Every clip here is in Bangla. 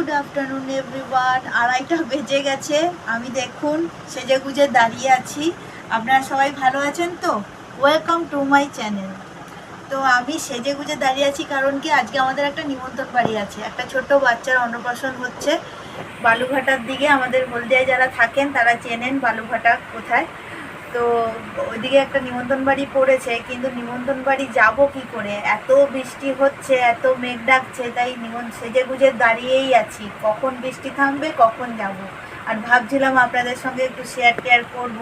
Good afternoon everyone. 2:30টা বেজে গেছে। আমি দেখুন সেজে গুজে দাঁড়িয়ে আছি। আপনারা সবাই ভালো আছেন তো? Welcome to my channel. তো আমি সেজে গুজে দাঁড়িয়ে আছি কারণ কি আজকে আমাদের একটা নিমন্ত্রণ বাড়ি আছে। একটা ছোট বাচ্চার অন্নপ্রাশন হচ্ছে বালুঘাটার দিকে। আমাদের হলদিয়ায় যারা থাকেন তারা চেনেন বালুঘাটা কোথায়। তো ওইদিকে একটা নিমন্ত্রণ বাড়ি পড়েছে, কিন্তু নিমন্ত্রণ বাড়ি যাবো কি করে, এত বৃষ্টি হচ্ছে, এত মেঘ ডাকছে, তাই সেজে গুজে দাঁড়িয়েই আছি কখন বৃষ্টি থামবে কখন যাব। আর ভাবছিলাম আপনাদের সঙ্গে একটু শেয়ার করব।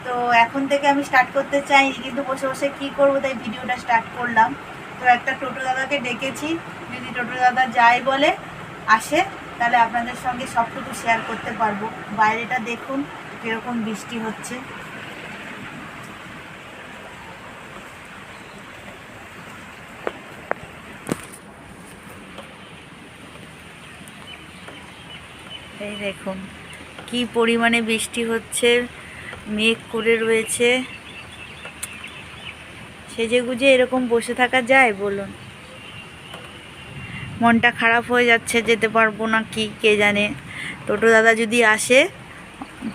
তো এখন থেকে আমি স্টার্ট করতে চাইনি, কিন্তু বসে বসে কী করবো তাই ভিডিওটা স্টার্ট করলাম। তো একটা টোটো দাদাকে ডেকেছি, যদি টোটো দাদা যাই বলে আসে তাহলে আপনাদের সঙ্গে সবটুকু শেয়ার করতে পারবো। বাইরেটা দেখুন কীরকম বৃষ্টি হচ্ছে। এই দেখুন কি পরিমাণে বৃষ্টি হচ্ছে, মেঘ করে রয়েছে। সেজে গুজে এরকম বসে থাকা যায় বলুন? মনটা খারাপ হয়ে যাচ্ছে, যেতে পারবো না কি কে জানে। টোটো দাদা যদি আসে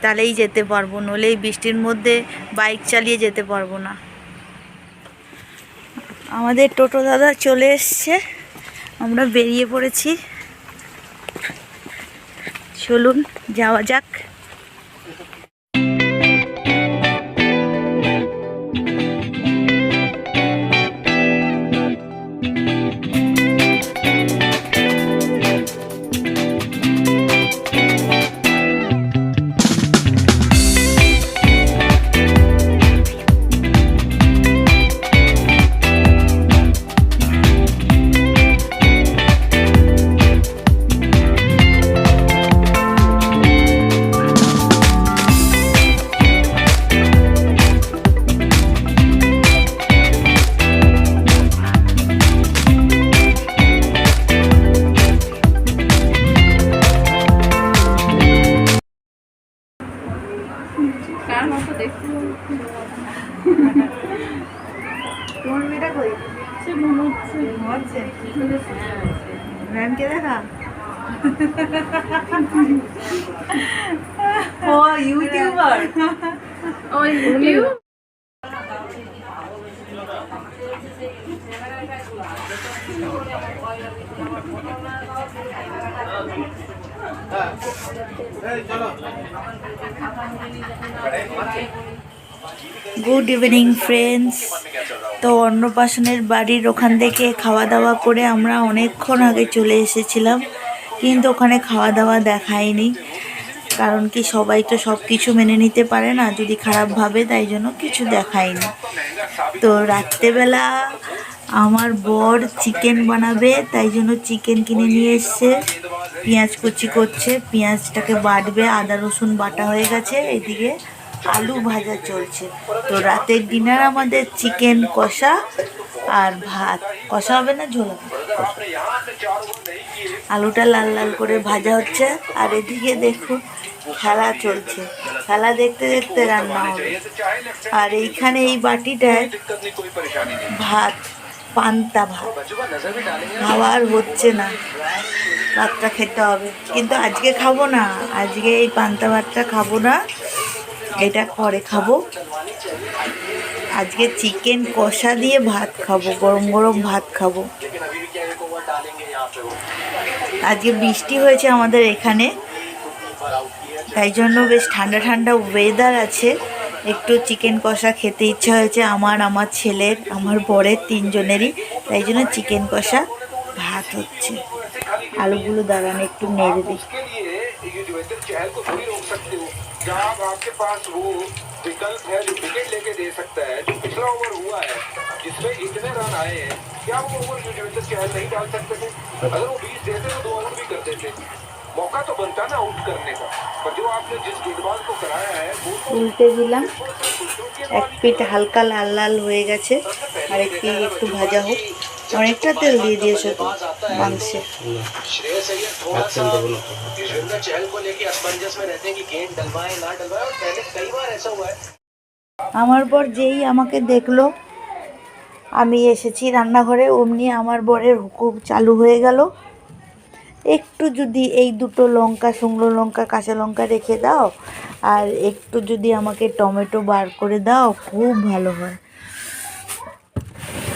তাহলেই যেতে পারবো, নইলে এই বৃষ্টির মধ্যে বাইক চালিয়ে যেতে পারবো না। আমাদের টোটো দাদা চলে এসছে, আমরা বেরিয়ে পড়েছি। চলুন যাওয়া যাক। তোমার মেয়েটা কই? সে ঘুমাচ্ছে। ম্যামকে দেখা। ও ইউটিউবার। ও ইউটিউব। Good evening friends. তো অন্নপ্রাশনের বাড়ির ওখান থেকে খাওয়া দাওয়া করে আমরা অনেকক্ষণ আগে চলে এসেছিলাম, কিন্তু ওখানে খাওয়া দাওয়া দেখায়নি। কারণ কি সবাই তো সব কিছু মেনে নিতে পারে না যদি খারাপ ভাবে, তাই জন্য কিছু দেখায়নি। তো রাত্রেবেলা আমার বর চিকেন বানাবে, তাই জন্য চিকেন কিনে নিয়ে এসছে। পেঁয়াজ কুচি করছে, পেঁয়াজটাকে বাটবে, আদা রসুন বাটা হয়ে গেছে, এদিকে আলু ভাজা চলছে। তো রাতের ডিনার আমাদের চিকেন কষা আর ভাত। কষা হবে না ঝোল হবে? আলুটা লাল লাল করে ভাজা হচ্ছে, আর এদিকে দেখুন খেলা চলছে, খেলা দেখতে দেখতে রান্না হবে। আর এইখানে এই বাটিটায় ভাত, পান্তা ভাত, খাওয়ার হচ্ছে না, ভাতটা খেতে হবে। কিন্তু আজকে খাবো না, আজকে এই পান্তা ভাতটা খাবো না, এটা পরে খাবো। আজকে চিকেন কষা দিয়ে ভাত খাবো, গরম গরম ভাত খাবো। আজকে বৃষ্টি হয়েছে আমাদের এখানে, তাই জন্য বেশ ঠান্ডা ঠান্ডা ওয়েদার আছে। একটু চিকেন কষা খেতে ইচ্ছা হয়েছে আমার ছেলের, আমার বরের, তিনজনেরই। তাই জন্য চিকেন কষা ভাত হচ্ছে। আলুগুলো দাঁড়ানো একটু নেড়ে দিই। मौका तो बनता ना आउट करने का, पर जो आपने जिस गेंदबाज को कराया है वो উল্টে দিলাম। এক পিঠ হালকা লাল লাল হয়ে গেছে, আর এক পিঠ একটু ভাজা হোক। অনেকটা তেল দিয়ে দিয়েছো তো মাংসে। আমার বর যেই আমাকে দেখলো আমি এসেছি রান্নাঘরে, অমনি আমার বরের হুকুম চালু হয়ে গেল একটু যদি এই দুটো লঙ্কা, শুকনো লঙ্কা, কাঁচা লঙ্কা রেখে দাও, আর একটু যদি আমাকে টমেটো বার করে দাও, খুব ভালো হয়।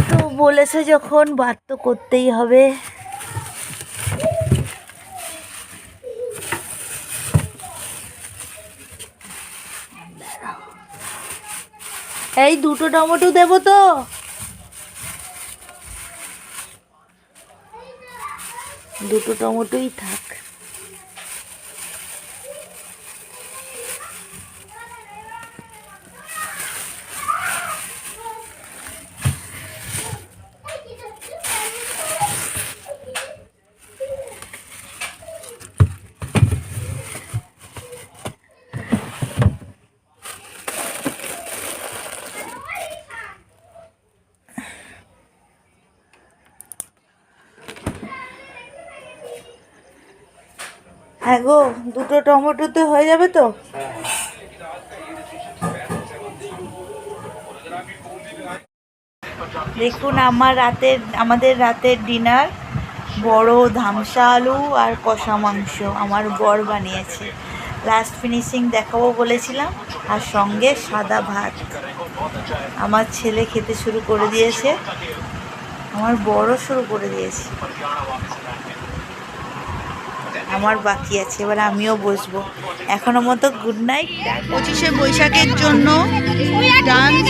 তো বলেছে যখন বার তো করতেই হবে। এই দুটো টমেটো দেবো তো? দুটো টমেটোই থাক। হ্যাঁ গো, দুটো টমেটোতে হয়ে যাবে তো? দেখুন আমাদের রাতের ডিনার, বড় ধামসা আলু আর কষা মাংস আমার বর বানিয়েছে। লাস্ট ফিনিশিং দেখাবো বলেছিলাম, আর সঙ্গে সাদা ভাত। আমার ছেলে খেতে শুরু করে দিয়েছে, আমার বড়ও শুরু করে দিয়েছে, আমার বাকি আছে, এবার আমিও বসবো। এখনো মতো গুড নাইট। 25শে বৈশাখের জন্য ডান্স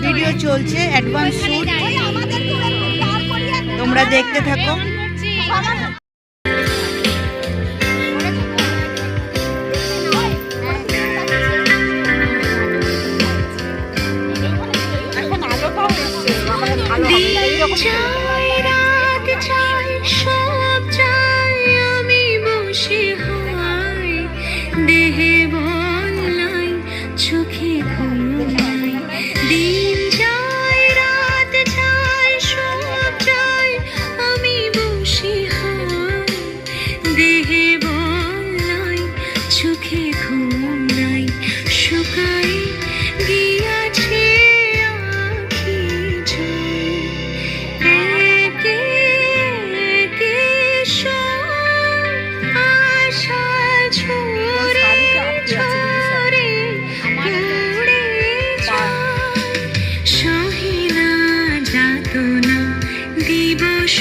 ভিডিও চলছে, অ্যাডভান্স শুট, তোমরা দেখতে থাকো। চোখে ঘুম নাই, দিন যায় রাত যায় সব যায়, আমি বসে হাই, দেহে বল নাই, চোখে ঘুম নাই, শুকাই গিয়াছে আঁখি জল, একে একে সব আশা ঝরে ঝরে উড়ে যায়, সহিনা যাতনা দিবস